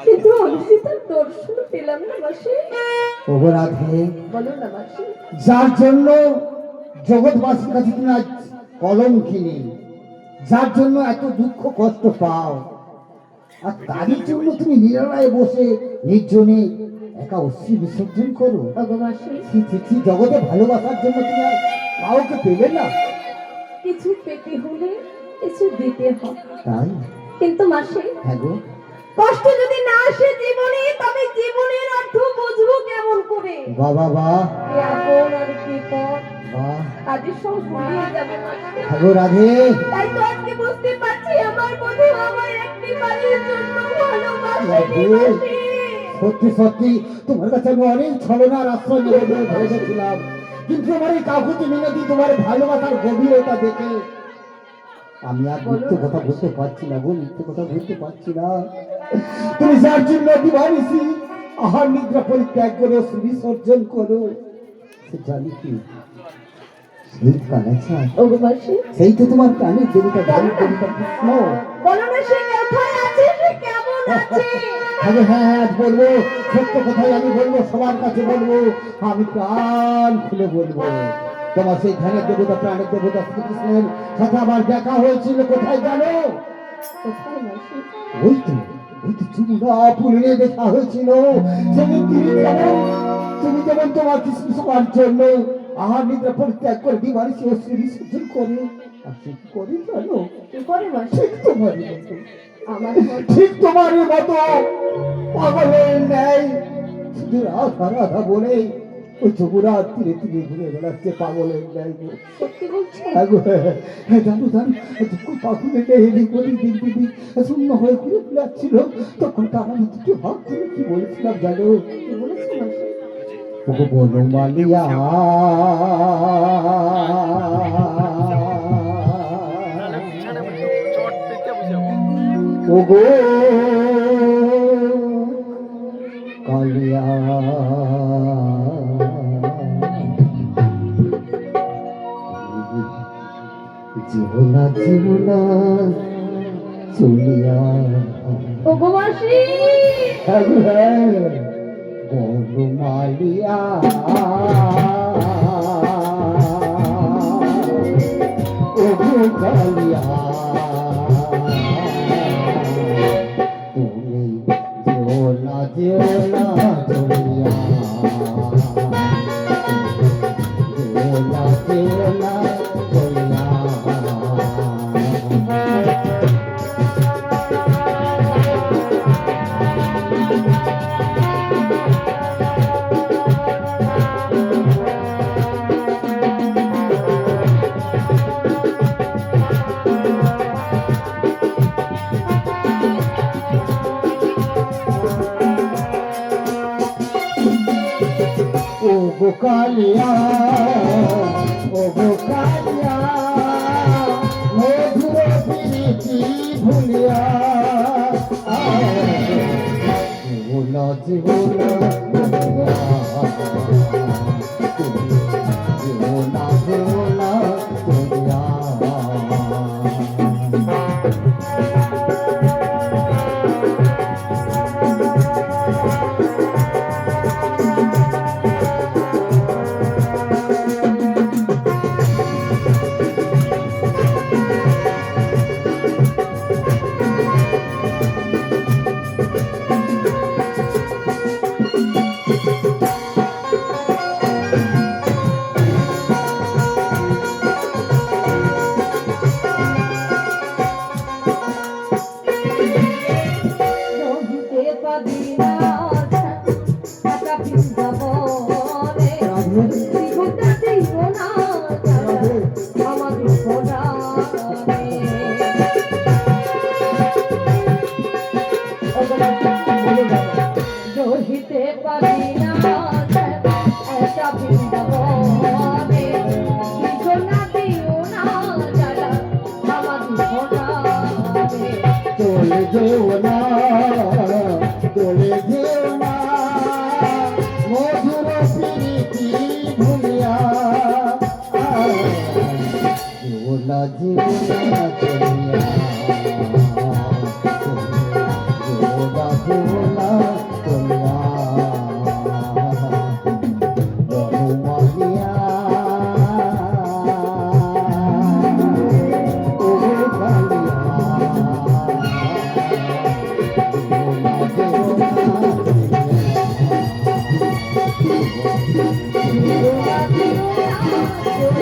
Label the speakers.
Speaker 1: কিন্তু আমি তার দর্শন পেলাম না মাসি।
Speaker 2: ওগো রাধে,
Speaker 1: বলো না মাসি।
Speaker 2: যার জন্য জগৎবাসীর কাছে তুমি আজ কলঙ্কিনী, যার জন্য এত দুঃখ কষ্ট পাও, আর তারই জন্য তুমি নিরালায় বসে নির্জনে একা অশ্রু বিসর্জন করো।
Speaker 1: ওগো মাসি,
Speaker 2: জগতে ভালোবাসার জন্য তুমি আর কাউকে পেলে না?
Speaker 1: কিছু পেতে হলে কিছু দিতে হয়।
Speaker 2: তাই?
Speaker 1: কিন্তু মাসি,
Speaker 2: হ্যাঁ গো,
Speaker 1: কষ্ট যদি না আসে জীবনে, তবে জীবনের অর্থ বুঝবো কেমন করে?
Speaker 2: বাবা বাহ,
Speaker 1: কে আপন আর কে পর,
Speaker 2: বাহ,
Speaker 1: কাজের সব ভুলিয়ে যাবে মাসি।
Speaker 2: হ্যাঁ গো রাধে,
Speaker 1: তাই তো আজকে বুঝতে পারছি আমার বধূ আমার একটি বাড়ির জন্য ভালোবাসেনি মাসি।
Speaker 2: সত্যি সত্যি তোমার কাছে আমি অনেক ছলনার আশ্রয় নেব বলে ভেবেছিলাম, কিন্তু আমার এই কাকুতি মিনতি তোমার ভালোবাসার গভীরতা দেখে আমি আর মিথ্যে কথা বলতে পারছি না গো, মিথ্যে কথা বলতে পারছি না। তুমি যার জন্য দিবানিসি আহার নিদ্রা পরিত্যাগ করে বিসর্জন করো, সে জানি কি সেই কানাচা,
Speaker 1: ওগো মাসি,
Speaker 2: সেই তো তোমার প্রাণের দেবতা দেবতা কৃষ্ণ।
Speaker 1: বলো না সে কোথায় আছে, সে কেমন আছে?
Speaker 2: হ্যাঁ হ্যাঁ বলবো, সত্য কথাই আমি বলবো, সবার কাছে বলবো, আমি প্রাণ খুলে বলবো। তোমার সেই ধ্যানের দেবতা প্রাণের দেবতা শ্রীকৃষ্ণের সাথে আমার দেখা হয়েছিল কোথায় জানো?
Speaker 1: কোথায় মাসি?
Speaker 2: ওই তো চুমুরা পুলিনে দেখা হয়েছিল। সেদিন তুমি যেমন তোমার কৃষ্ণ সবার জন্য আহার নিদ্রা পরিত্যাগ করে দিবানিসি অশ্রু বিসর্জন করে, আর সে কি করে জানো?
Speaker 1: কি করে মাসি?
Speaker 2: ঠিক তোমারই মতো,
Speaker 1: আমার
Speaker 2: ঠিক তোমারই মতো পাগলের ন্যায় শুধু রাধা রাধা বলে ওই চবুরা তীরে তীরে ঘুরে বেড়াচ্ছে পাগলের ন্যায়।
Speaker 1: সত্যি বলছো?
Speaker 2: জানো জানো, যখন পাগলের ন্যায় এদিক ওদিক দিক দিক শূন্য হয়ে ঘুরে বেড়াচ্ছিল, তখন তারা দুটো হাত ধরে কি বলেছিলাম জানো?
Speaker 1: কি বলেছো মাসি?
Speaker 2: ওগো বনমালিয়া, ওগো কালিয়া, জীবনা জীবনা চলিয়া,
Speaker 1: ওগো মাসি,
Speaker 2: বনমালিয়া, ওগো কালিয়া, তুমি যেও না চলিয়া, যেও না চলিয়া। ওগো কালিয়া, ওগো কালিয়া, মধুর প্রীতি ভুলিয়া, জীবনা জীবনা জীবনা জীবনা চলিয়া। জীবনা জীবনা চলিয়া।
Speaker 1: যদি